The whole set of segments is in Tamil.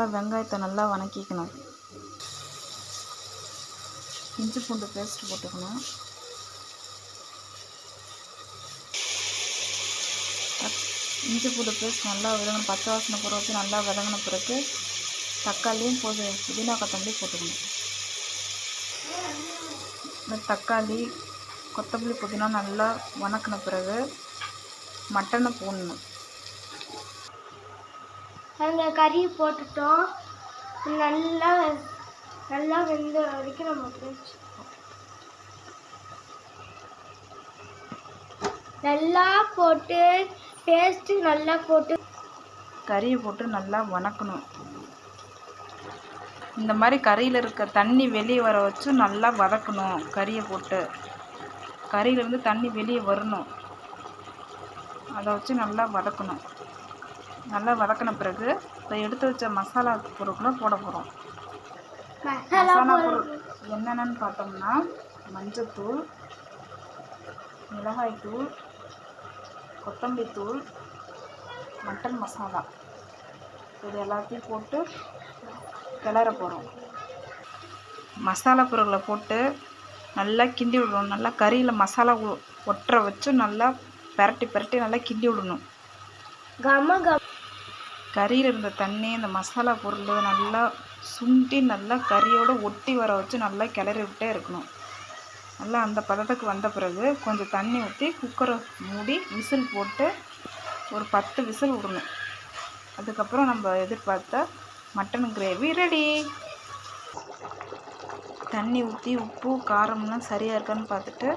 நல்லா வெங்காயத்தை நல்லா வதக்கிக்கணும். இஞ்சி பூண்டு பேஸ்ட் போட்டுக்கணும். இஞ்சி பூண்டு பேஸ்ட் நல்லா வதங்கணும். பச்சை வாசனை போகிற வச்சு நல்லா வதங்கின பிறகு தக்காளியும் புதினா கொத்தமல்லி போட்டுக்கணும். இந்த தக்காளி கொத்தமல்லி புதினா நல்லா வதக்கின பிறகு மட்டனை போடணும். நாங்கள் கறி போட்டுட்டோம். நல்லா வெந்த வரைக்கும் நம்ம நல்லா போட்டு பேஸ்ட்டு நல்லா போட்டு கறியை போட்டு நல்லா வதக்கணும். இந்த மாதிரி கறியில் இருக்க தண்ணி வெளியே வர வச்சு நல்லா வதக்கணும். கறியை போட்டு கறியிலேருந்து தண்ணி வெளியே வரணும். அதை வச்சு நல்லா வதக்கணும். நல்லா வதக்கின பிறகு இப்போ எடுத்து வச்ச மசாலா பொருட்களை போட போகிறோம். மசாலா பொருள் என்னென்னு பார்த்தோம்னா மஞ்சத்தூள், மிளகாய்த்தூள், கொத்தமல்லி தூள், மட்டன் மசாலா, இது எல்லாத்தையும் போட்டு கிளற போகிறோம். மசாலா பொருட்களை போட்டு நல்லா கிண்டி விடணும். நல்லா கறியில் மசாலா ஒட்டுற வச்சு நல்லா பெரட்டி நல்லா கிண்டி விடணும். கறியில் இருந்த தண்ணி இந்த மசாலா பொருள் நல்லா சுண்டி நல்லா கறியோடு ஒட்டி வர வச்சு நல்லா கிளறி விட்டே இருக்கணும். நல்லா அந்த பதத்துக்கு வந்த பிறகு கொஞ்சம் தண்ணி ஊற்றி குக்கரை மூடி விசில் போட்டு ஒரு 10 விசில் விடணும். அதுக்கப்புறம் நம்ம எதிர்பார்த்த மட்டன் கிரேவி ரெடி. தண்ணி ஊற்றி உப்பு காரம்லாம் சரியாக இருக்கான்னு பார்த்துட்டு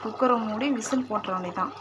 குக்கரை மூடி விசில் போட்டுற வேண்டியதான்.